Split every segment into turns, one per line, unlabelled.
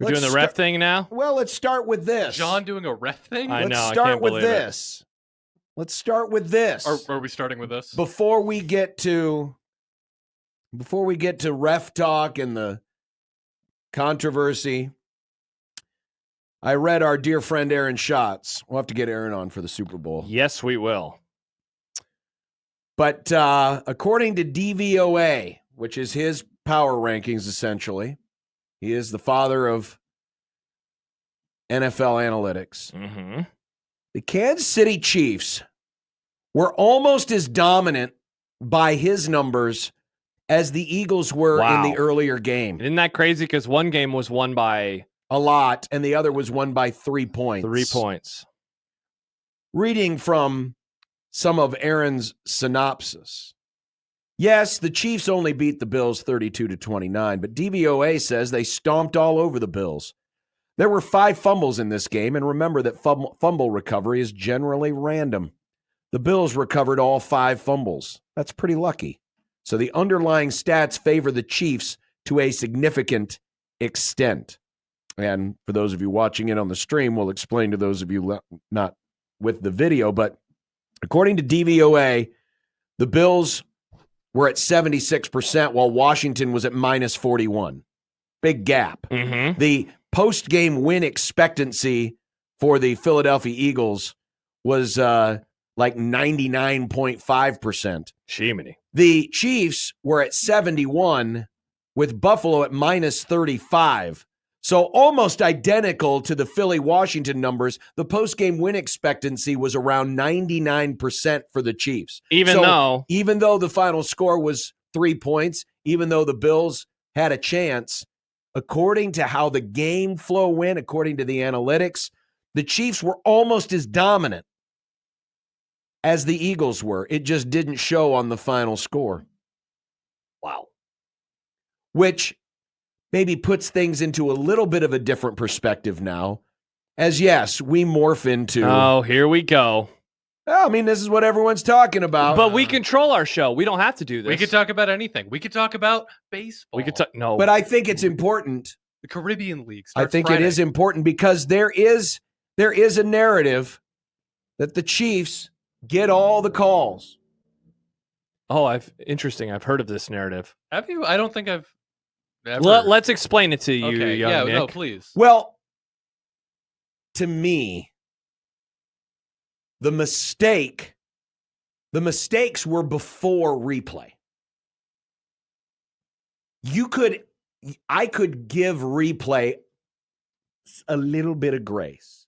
We're doing the ref thing now?
Well, let's start with this.
John doing a ref thing?
I know.
Let's
I
start
can't
with
believe it.
this. Let's start with this.
Are we starting with this?
Before we get to ref talk and the controversy, I read our dear friend Aaron Schatz. We'll have to get Aaron on for the Super Bowl.
Yes, we will.
But according to DVOA, which is his power rankings essentially, he is the father of NFL analytics.
Mm-hmm.
The Kansas City Chiefs were almost as dominant by his numbers as the Eagles were in the earlier game.
Isn't that crazy? Because one game was won by
a lot, and the other was won by 3 points.
3 points.
Reading from some of Aaron's synopsis. Yes, the Chiefs only beat the Bills 32-29, but DVOA says they stomped all over the Bills. There were 5 fumbles in this game, and remember that fumble recovery is generally random. The Bills recovered all 5 fumbles. That's pretty lucky. So the underlying stats favor the Chiefs to a significant extent. And for those of you watching it on the stream, we'll explain to those of you not with the video, but according to DVOA, the Bills were at 76%, while Washington was at minus 41. Big gap.
Mm-hmm.
The post-game win expectancy for the Philadelphia Eagles was like 99.5%.
Shemini.
The Chiefs were at 71, with Buffalo at minus 35. So almost identical to the Philly-Washington numbers. The post-game win expectancy was around 99% for the Chiefs.
Even though
the final score was 3 points, even though the Bills had a chance, according to how the game flow went, according to the analytics, the Chiefs were almost as dominant as the Eagles were. It just didn't show on the final score.
Wow.
Which maybe puts things into a little bit of a different perspective now. As yes, we morph into...
Oh, here we go.
I mean, this is what everyone's talking about.
But we control our show. We don't have to do this.
We could talk about anything. We could talk about baseball.
We could talk... No.
But I think it's important.
The Caribbean League
I
starts
think
Friday.
it is important because there is a narrative that the Chiefs get all the calls.
Oh, interesting. I've heard of this narrative.
Have you? I don't think I've ever.
Let's explain it to you,
Okay,
young
yeah,
Nick.
no, please.
Well, to me, the mistakes were before replay. I could give replay a little bit of grace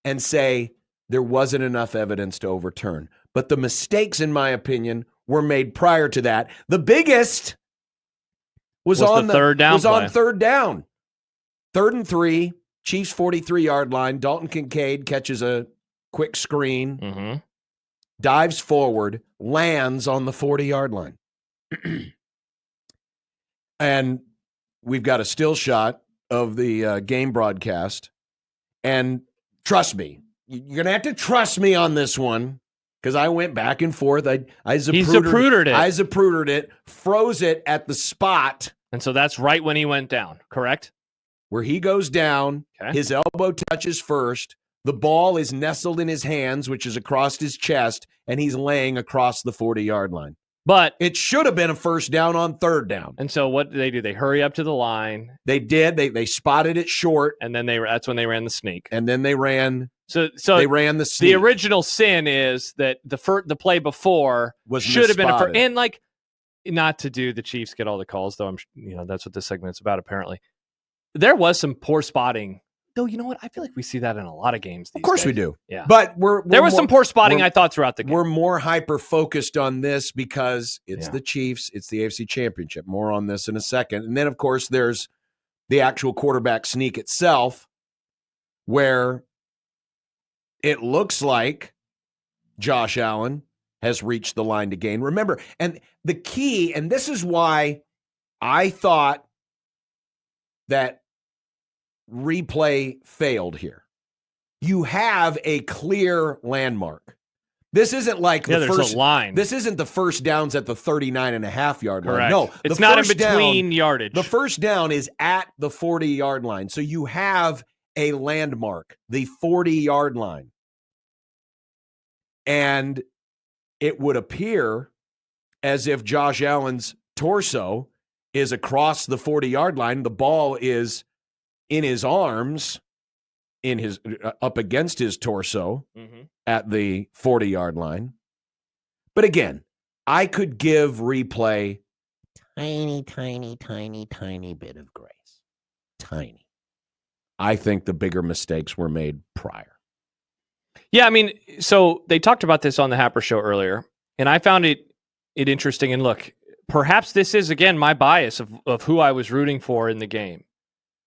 and say there wasn't enough evidence to overturn. But the mistakes, in my opinion, were made prior to that. The biggest was on
third down play.
on third down. 3rd and 3, Chiefs 43-yard line. Dalton Kincaid catches a quick screen,
Mm-hmm.
dives forward, lands on the 40-yard line. And we've got a still shot of the game broadcast. And trust me, you're going to have to trust me on this one because I went back and forth. I zaprudered it, froze it at the spot.
And so that's right when he went down, correct?
Where he goes down,
Okay.
his elbow touches first. The ball is nestled in his hands, which is across his chest, and he's laying across the 40-yard line.
But
it should have been a first down on third down.
And so what did they do? They hurry up to the line.
They did. They spotted it short.
And then that's when they ran the sneak.
And then they ran.
So
they ran the sneak.
The original sin is that the play before should have been a first. And like, not to do the Chiefs get all the calls, though. That's what this segment's about. Apparently, there was some poor spotting. Though, you know what? I feel like we see that in a lot of games these
days. Of course
days.
we do.
Yeah.
But
there was some poor spotting, I thought, throughout the game.
We're more hyper-focused on this because it's the Chiefs. It's the AFC Championship. More on this in a second. And then, of course, there's the actual quarterback sneak itself where it looks like Josh Allen has reached the line to gain. Remember, and the key, and this is why I thought that replay failed here. You have a clear landmark. This isn't like the
there's
first
a line.
This isn't the first downs at the 39.5-yard line.
Correct.
No,
it's not in between yardage.
The first down is at the 40-yard line. So you have a landmark, the 40-yard line. And it would appear as if Josh Allen's torso is across the 40-yard line. The ball is in his arms, in his up against his torso at the 40-yard line. But again, I could give replay tiny bit of grace. Tiny. I think the bigger mistakes were made prior.
Yeah, I mean, so they talked about this on the Happer Show earlier, and I found it interesting. And look, perhaps this is, again, my bias of who I was rooting for in the game.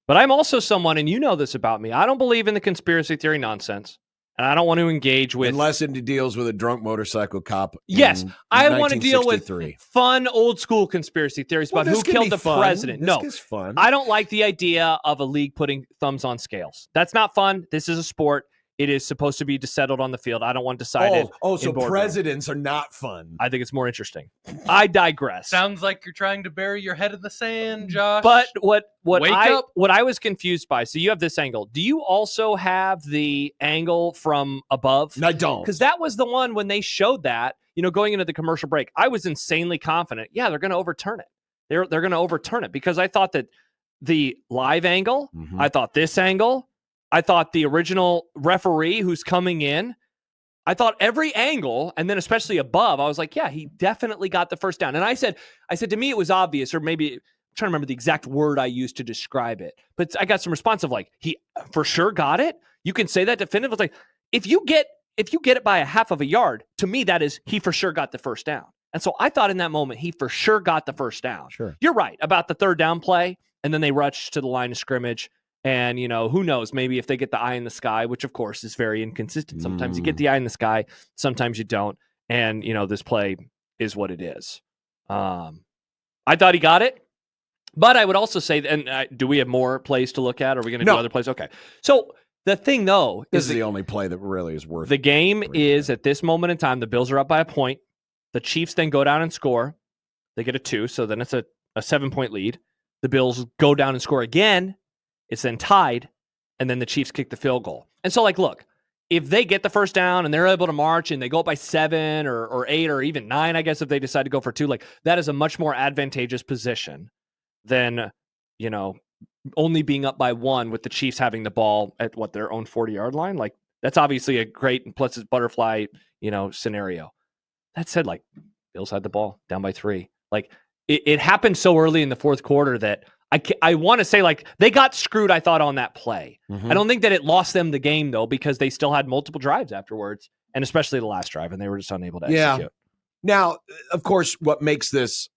But I'm also someone, and you know this about me, I don't believe in the conspiracy theory nonsense, and I don't want to engage with...
Unless it deals with a drunk motorcycle cop.
Yes, I want to deal with fun, old-school conspiracy theories about who killed the president.
This is fun.
I don't like the idea of a league putting thumbs on scales. That's not fun. This is a sport. It is supposed to be settled on the field. I don't want to decide it.
So presidents are not fun.
I think it's more interesting. I digress.
Sounds like you're trying to bury your head in the sand, Josh.
But what I was confused by, so you have this angle. Do you also have the angle from above?
No, I don't.
Because that was the one when they showed that, going into the commercial break. I was insanely confident. Yeah, they're going to overturn it. They're going to overturn it because I thought that the live angle, I thought this angle, I thought the original referee who's coming in, I thought every angle, and then especially above, I was like, yeah, he definitely got the first down. And I said to me, it was obvious, or maybe I'm trying to remember the exact word I used to describe it. But I got some response of like, he for sure got it. You can say that definitively. Like, if you get it by a half of a yard, to me, that is, he for sure got the first down. And so I thought in that moment, he for sure got the first down.
Sure.
You're right about the third down play. And then they rushed to the line of scrimmage. And, who knows, maybe if they get the eye in the sky, which of course is very inconsistent. Sometimes you get the eye in the sky, sometimes you don't. And, this play is what it is. I thought he got it. But I would also say, and do we have more plays to look at? Are we going to do other plays? Okay. So the thing, though,
this is the only play that really is worth it.
The game is, at this moment in time, the Bills are up by a point. The Chiefs then go down and score. They get a 2, so then it's a 7-point lead. The Bills go down and score again. It's then tied, and then the Chiefs kick the field goal. And so, look, if they get the first down and they're able to march and they go up by 7 or 8 or even 9, I guess if they decide to go for 2, that is a much more advantageous position than, only being up by 1 with the Chiefs having the ball at their own 40-yard line. That's obviously a great plus butterfly, scenario. That said, Bills had the ball down by 3. It happened so early in the fourth quarter that I want to say they got screwed, I thought, on that play. I don't think that it lost them the game, though, because they still had multiple drives afterwards, and especially the last drive, and they were just unable to execute.
Now, of course, what makes this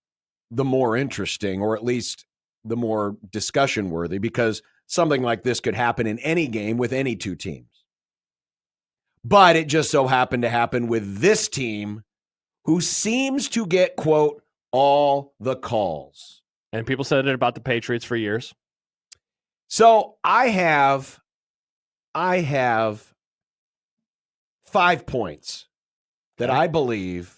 the more interesting, or at least the more discussion worthy, because something like this could happen in any game with any two teams. But it just so happened to happen with this team who seems to get, quote, all the calls.
And people said it about the Patriots for years.
So I have 5 points that I believe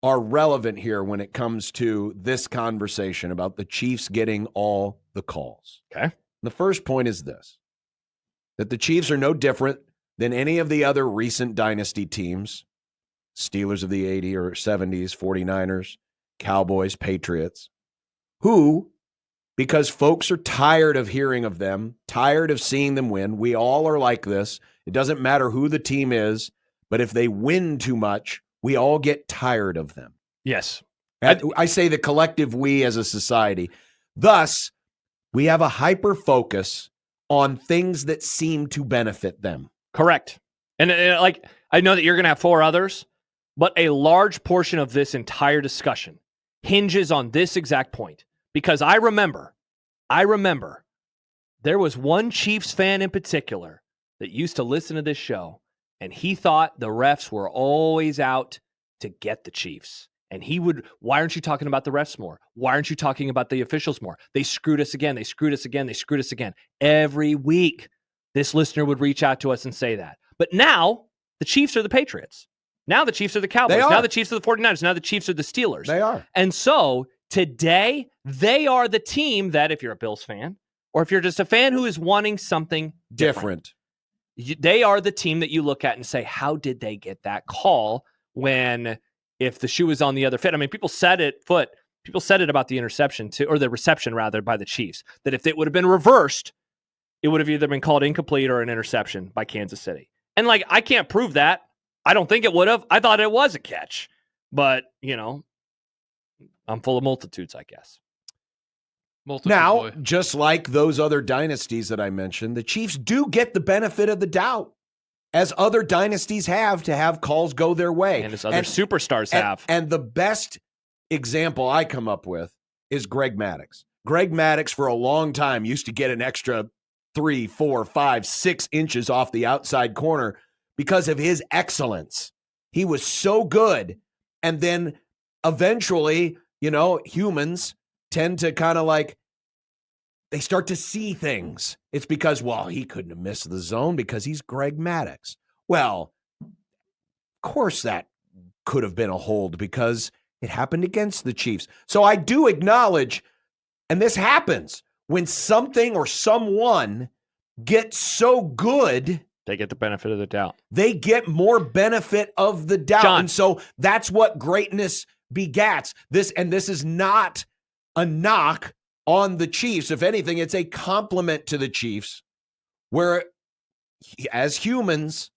are relevant here when it comes to this conversation about the Chiefs getting all the calls.
Okay.
The first point is this, that the Chiefs are no different than any of the other recent dynasty teams, Steelers of the 80s or 70s, 49ers, Cowboys, Patriots, who, because folks are tired of hearing of them, tired of seeing them win, we all are like this. It doesn't matter who the team is, but if they win too much, we all get tired of them.
Yes.
I say the collective we as a society. Thus, we have a hyper focus on things that seem to benefit them.
Correct. And I know that you're going to have 4 others, but a large portion of this entire discussion hinges on this exact point. Because I remember there was one Chiefs fan in particular that used to listen to this show, and he thought the refs were always out to get the Chiefs. And he would, why aren't you talking about the refs more? Why aren't you talking about the officials more? They screwed us again. They screwed us again. They screwed us again. Every week, this listener would reach out to us and say that. But now, the Chiefs are the Patriots. Now the Chiefs are the Cowboys. Now the Chiefs are the 49ers. Now the Chiefs are the Steelers.
They are.
And so today, they are the team that, if you're a Bills fan, or if you're just a fan who is wanting something different, they are the team that you look at and say, how did they get that call when, if the shoe is on the other foot? I mean, people said it about the interception too, or the reception rather, by the Chiefs, that if it would have been reversed, it would have either been called incomplete or an interception by Kansas City. And like, I can't prove that. I don't think it would have. I thought it was a catch, but I'm full of multitudes, I guess.
Now, just like those other dynasties that I mentioned, the Chiefs do get the benefit of the doubt, as other dynasties have, to have calls go their way.
And as other superstars have.
And the best example I come up with is Greg Maddux. Greg Maddux, for a long time, used to get an extra 3, 4, 5, 6 inches off the outside corner because of his excellence. He was so good. And then eventually, humans tend to kind of like, they start to see things. It's because, he couldn't have missed the zone because he's Greg Maddux. Well, of course that could have been a hold because it happened against the Chiefs. So I do acknowledge, and this happens, when something or someone gets so good,
they get the benefit of the doubt.
They get more benefit of the doubt.
John.
And so that's what greatness begats. This is not a knock on the Chiefs. If anything, it's a compliment to the Chiefs, where as humans,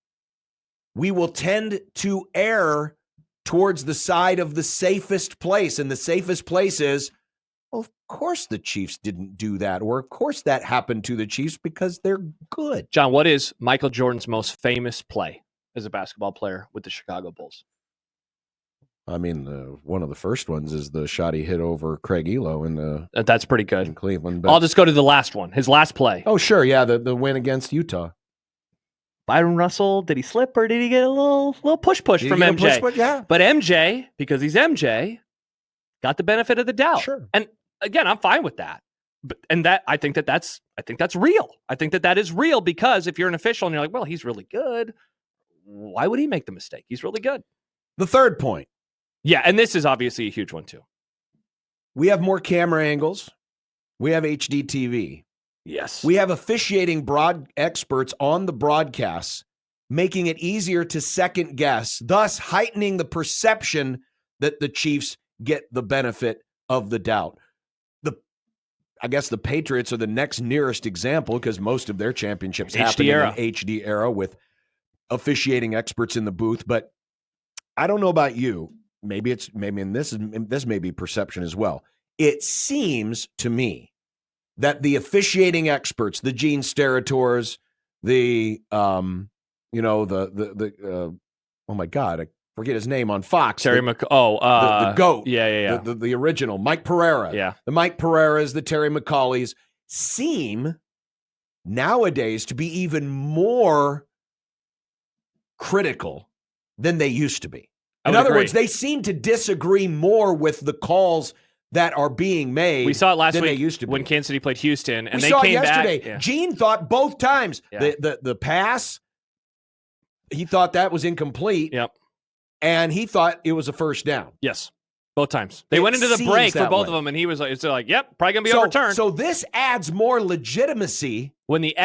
we will tend to err towards the side of the safest place. And the safest place is, of course the Chiefs didn't do that. Or of course that happened to the Chiefs because they're good.
John, what is Michael Jordan's most famous play as a basketball player with the Chicago Bulls?
I mean, one of the first ones is the shot he hit over Craig Elo
that's pretty good
in Cleveland. But
I'll just go to the last one, his last play.
Oh, sure. Yeah, the win against Utah.
Byron Russell, did he slip or did he get a little push from MJ?
Push? Yeah.
But MJ, because he's MJ, got the benefit of the doubt.
Sure.
And again, I'm fine with that. I think that's real. I think that is real, because if you're an official and you're like, well, he's really good, why would he make the mistake? He's really good.
The third point.
Yeah, and this is obviously a huge one too.
We have more camera angles. We have HD TV.
Yes.
We have officiating experts on the broadcasts, making it easier to second guess, thus heightening the perception that the Chiefs get the benefit of the doubt. I guess the Patriots are the next nearest example, because most of their championships happen in an HD era with officiating experts in the booth. But I don't know about you. This may be perception as well. It seems to me that the officiating experts, the Gene Sterators, oh my God, I forget his name on Fox.
Terry
the GOAT.
Yeah.
The original, Mike Pereira.
Yeah.
The Mike Pereiras, the Terry McAuleys seem nowadays to be even more critical than they used to be. In other words, they seem to disagree more with the calls that are being made.
We saw it last
week
they
used to be.
When Kansas City played Houston, and
they came yesterday. Back. Yeah. Gene thought both times the pass, he thought that was incomplete.
Yep.
And he thought it was a first down.
Yes. Both times. They went into the break for both of them, and he was like, yep, probably going to be overturned.
So this adds more legitimacy
when the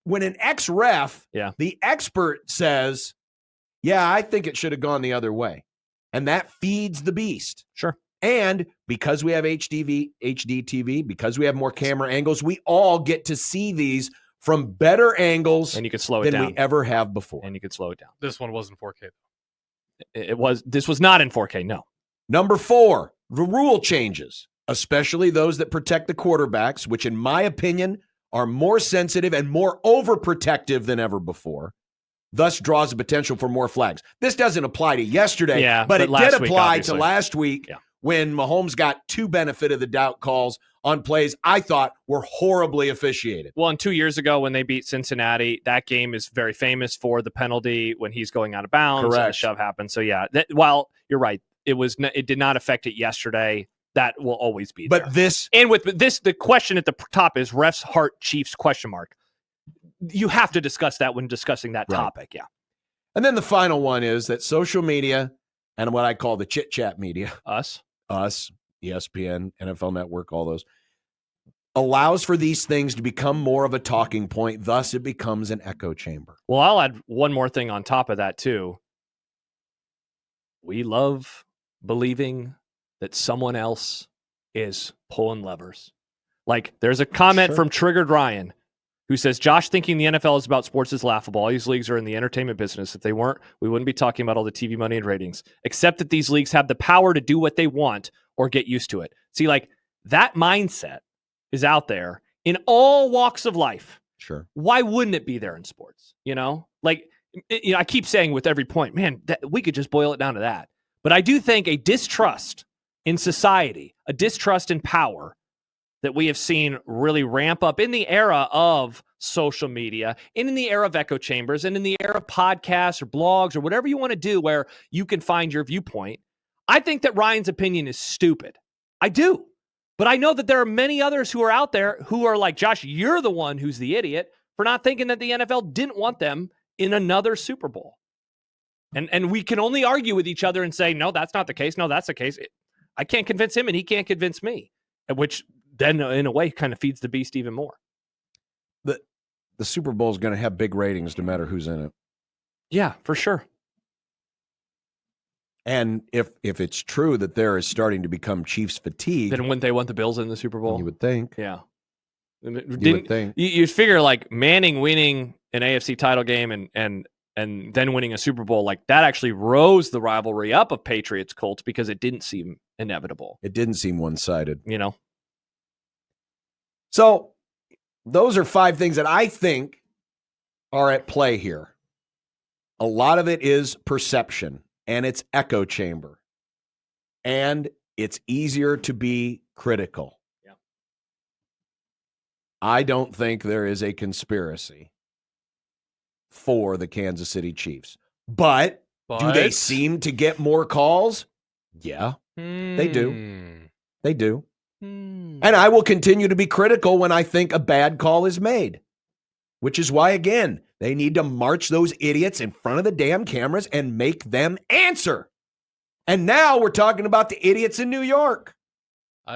when an ex-ref, the expert says, yeah, I think it should have gone the other way. And that feeds the beast.
Sure.
And because we have HD TV, because we have more camera angles, we all get to see these from better angles,
and you can slow it
than
down.
we ever have before.
And you could slow it down.
This one wasn't 4K.
This was not in 4K, no.
Number 4, the rule changes, especially those that protect the quarterbacks, which in my opinion are more sensitive and more overprotective than ever before, thus draws the potential for more flags. This doesn't apply to yesterday, but it did apply to last week when Mahomes got 2 benefit of the doubt calls on plays I thought were horribly officiated.
Well, and 2 years ago when they beat Cincinnati, that game is very famous for the penalty when he's going out of bounds.
Correct.
And the shove happened. So, while you're right, it did not affect it yesterday. That will always be there.
But this...
And with this, the question at the top is refs heart Chiefs ? You have to discuss that when discussing that topic, yeah.
And then the final one is that social media and what I call the chit-chat media, us, ESPN, NFL Network, all those, allows for these things to become more of a talking point. Thus, it becomes an echo chamber.
Well, I'll add one more thing on top of that, too. We love believing that someone else is pulling levers. Like, there's a comment from Triggered Ryan who says, Josh thinking the NFL is about sports is laughable. All these leagues are in the entertainment business. If they weren't, we wouldn't be talking about all the TV money and ratings, except that these leagues have the power to do what they want or get used to it. See, like, that mindset is out there in all walks of life.
Sure.
Why wouldn't it be there in sports? You know, like, you know, I keep saying with every point, man, we could just boil it down to that. But I do think a distrust in society, a distrust in power that we have seen really ramp up in the era of social media, and in the era of echo chambers, and in the era of podcasts or blogs or whatever you want to do where you can find your viewpoint. I think that Ryan's opinion is stupid. I do. But I know that there are many others who are out there who are like, Josh, you're the one who's the idiot for not thinking that the NFL didn't want them in another Super Bowl. And we can only argue with each other and say, no, that's not the case. No, that's the case. I can't convince him and he can't convince me, which then in a way kind of feeds the beast even more.
The Super Bowl is going to have big ratings no matter who's in it.
Yeah, for sure.
And if it's true that there is starting to become Chiefs fatigue,
then wouldn't they want the Bills in the Super Bowl?
You would think.
Yeah.
You would think.
You'd figure like Manning winning an AFC title game and then winning a Super Bowl, like that actually rose the rivalry up of Patriots-Colts because it didn't seem inevitable.
It didn't seem one-sided.
You know?
So those are 5 things that I think are at play here. A lot of it is perception, and it's echo chamber. And it's easier to be critical.
Yeah.
I don't think there is a conspiracy for the Kansas City Chiefs. But do they seem to get more calls? Yeah, they do. They do. And I will continue to be critical when I think a bad call is made, which is why, again, they need to march those idiots in front of the damn cameras and make them answer. And now we're talking about the idiots in New York.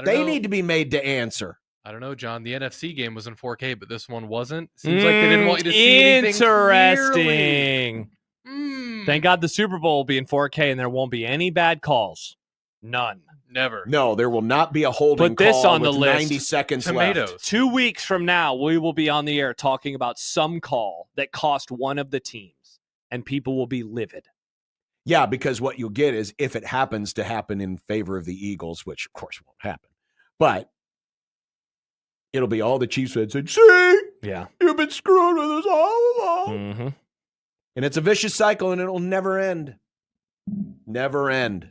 They need to be made to answer.
I don't know, John. The NFC game was in 4K, but this one wasn't. Seems like they didn't want you to see anything
interesting. Thank God the Super Bowl will be in 4K and there won't be any bad calls. None.
Never.
No, there will not be a holding
Put this
call
on the
with
list.
90 seconds
Tomatoes.
left.
2 weeks from now, we will be on the air talking about some call that cost one of the teams, and people will be livid.
Yeah, because what you'll get is if it happens to happen in favor of the Eagles, which of course won't happen, but it'll be all the Chiefs fans saying, see,
yeah,
you've been screwing with us all along.
Mm-hmm.
And it's a vicious cycle, and it'll never end. Never end.